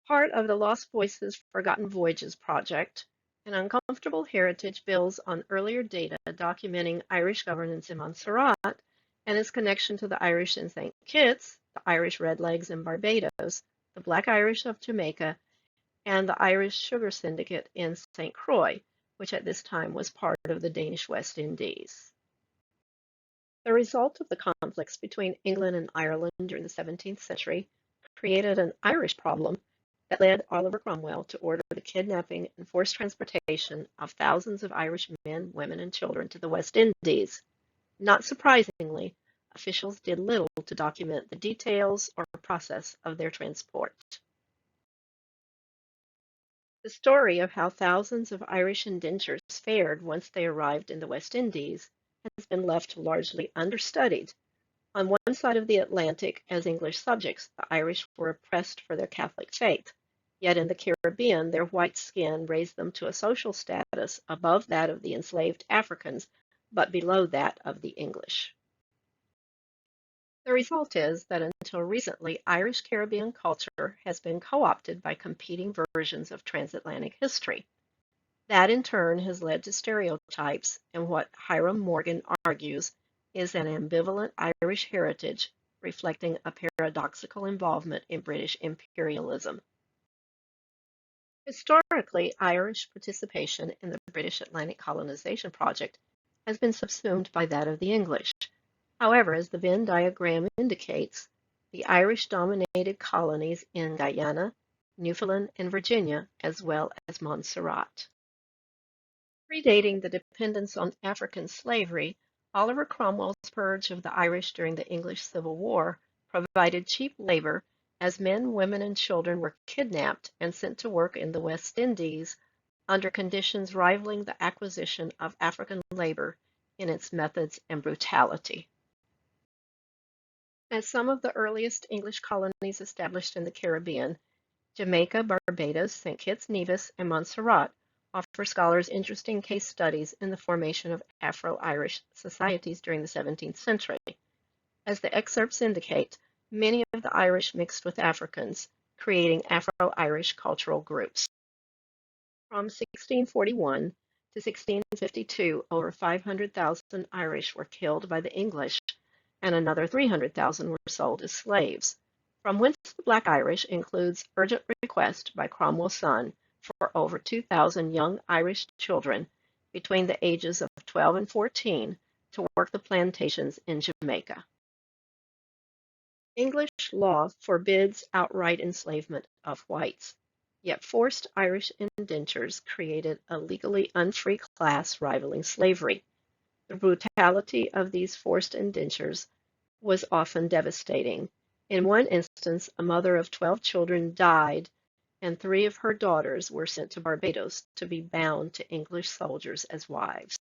Part of the Lost Voices Forgotten Voyages project, an uncomfortable heritage builds on earlier data documenting Irish governance in Montserrat and its connection to the Irish in St. Kitts, the Irish Redlegs in Barbados, the Black Irish of Jamaica, and the Irish Sugar Syndicate in St. Croix, which at this time was part of the Danish West Indies. The result of the conflicts between England and Ireland during the 17th century created an Irish problem that led Oliver Cromwell to order the kidnapping and forced transportation of thousands of Irish men, women, and children to the West Indies. Not surprisingly, officials did little to document the details or process of their transport. The story of how thousands of Irish indentures fared once they arrived in the West Indies has been left largely understudied. On one side of the Atlantic, as English subjects, the Irish were oppressed for their Catholic faith. Yet in the Caribbean, their white skin raised them to a social status above that of the enslaved Africans, but below that of the English. The result is that until recently, Irish Caribbean culture has been co-opted by competing versions of transatlantic history. That in turn has led to stereotypes and what Hiram Morgan argues is an ambivalent Irish heritage reflecting a paradoxical involvement in British imperialism. Historically, Irish participation in the British Atlantic colonization project has been subsumed by that of the English. However, as the Venn diagram indicates, the Irish-dominated colonies in Guyana, Newfoundland, and Virginia, as well as Montserrat. Predating the dependence on African slavery, Oliver Cromwell's purge of the Irish during the English Civil War provided cheap labor as men, women, and children were kidnapped and sent to work in the West Indies under conditions rivaling the acquisition of African labor in its methods and brutality. As some of the earliest English colonies established in the Caribbean, Jamaica, Barbados, St. Kitts, Nevis, and Montserrat offer scholars interesting case studies in the formation of Afro-Irish societies during the 17th century. As the excerpts indicate, many of the Irish mixed with Africans, creating Afro-Irish cultural groups. From 1641 to 1652, over 500,000 Irish were killed by the English, and another 300,000 were sold as slaves, from whence the Black Irish includes urgent request by Cromwell's son for over 2,000 young Irish children between the ages of 12 and 14 to work the plantations in Jamaica. English law forbids outright enslavement of whites, yet forced Irish indentures created a legally unfree class rivaling slavery. The brutality of these forced indentures was often devastating. In one instance, a mother of 12 children died, and 3 of her daughters were sent to Barbados to be bound to English soldiers as wives.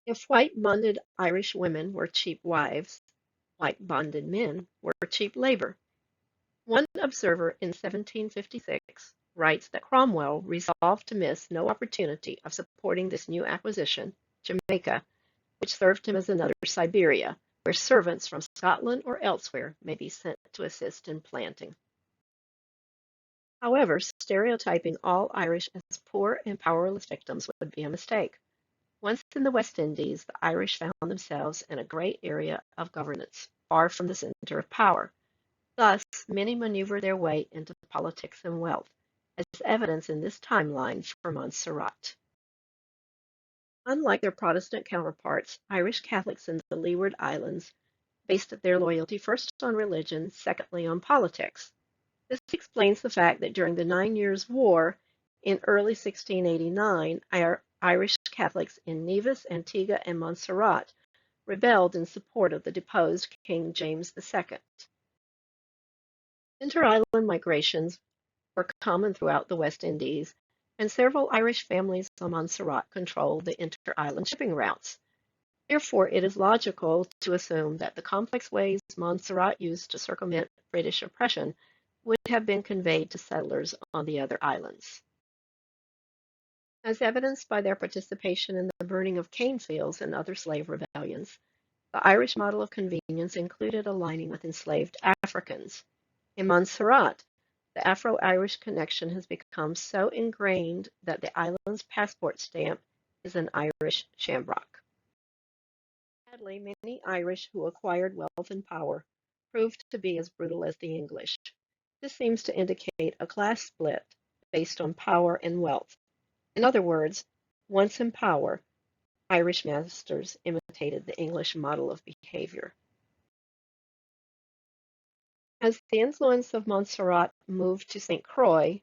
If white bonded Irish women were cheap wives, white bonded men were cheap labor. One observer in 1756 writes that Cromwell resolved to miss no opportunity of supporting this new acquisition, Jamaica, which served him as another Siberia, where servants from Scotland or elsewhere may be sent to assist in planting. However, stereotyping all Irish as poor and powerless victims would be a mistake. Once in the West Indies, the Irish found themselves in a gray area of governance, far from the center of power. Thus, many maneuvered their way into politics and wealth, as evidence in this timeline for Montserrat. Unlike their Protestant counterparts, Irish Catholics in the Leeward Islands based their loyalty first on religion, secondly on politics. This explains the fact that during the 9 Years' War in early 1689, Irish Catholics in Nevis, Antigua, and Montserrat rebelled in support of the deposed King James II. Inter-island migrations were common throughout the West Indies, and several Irish families on Montserrat controlled the inter-island shipping routes. Therefore, it is logical to assume that the complex ways Montserrat used to circumvent British oppression would have been conveyed to settlers on the other islands. As evidenced by their participation in the burning of cane fields and other slave rebellions, the Irish model of convenience included aligning with enslaved Africans. In Montserrat, the Afro-Irish connection has become so ingrained that the island's passport stamp is an Irish shamrock. Sadly, many Irish who acquired wealth and power proved to be as brutal as the English. This seems to indicate a class split based on power and wealth. In other words, once in power, Irish masters imitated the English model of behavior. As the influence of Montserrat moved to St. Croix,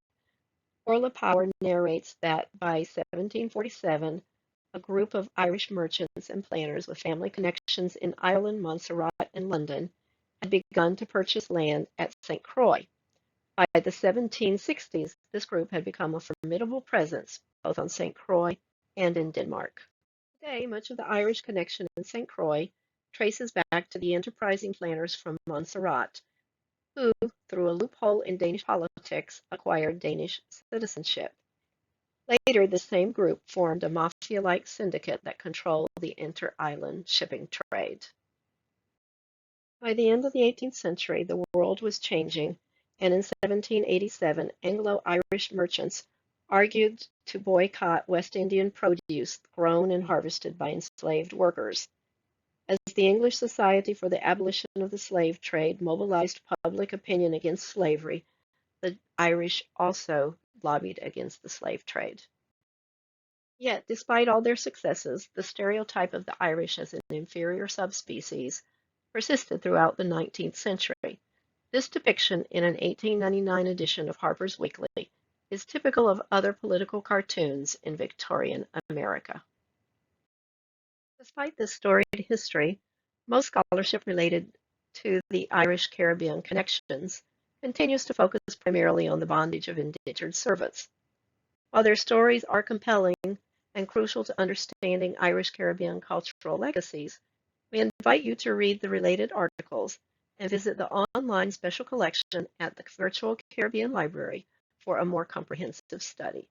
Orla Power narrates that by 1747, a group of Irish merchants and planters with family connections in Ireland, Montserrat, and London had begun to purchase land at St. Croix. By the 1760s, this group had become a formidable presence both on St. Croix and in Denmark. Today, much of the Irish connection in St. Croix traces back to the enterprising planters from Montserrat, who, through a loophole in Danish politics, acquired Danish citizenship. Later, the same group formed a mafia-like syndicate that controlled the inter-island shipping trade. By the end of the 18th century, the world was changing, and in 1787, Anglo-Irish merchants argued to boycott West Indian produce grown and harvested by enslaved workers. As the English Society for the Abolition of the Slave Trade mobilized public opinion against slavery, the Irish also lobbied against the slave trade. Yet, despite all their successes, the stereotype of the Irish as an inferior subspecies persisted throughout the 19th century. This depiction in an 1899 edition of Harper's Weekly is typical of other political cartoons in Victorian America. Despite this storied history, most scholarship related to the Irish-Caribbean connections continues to focus primarily on the bondage of indentured servants. While their stories are compelling and crucial to understanding Irish-Caribbean cultural legacies, we invite you to read the related articles and visit the online special collection at the Virtual Caribbean Library for a more comprehensive study.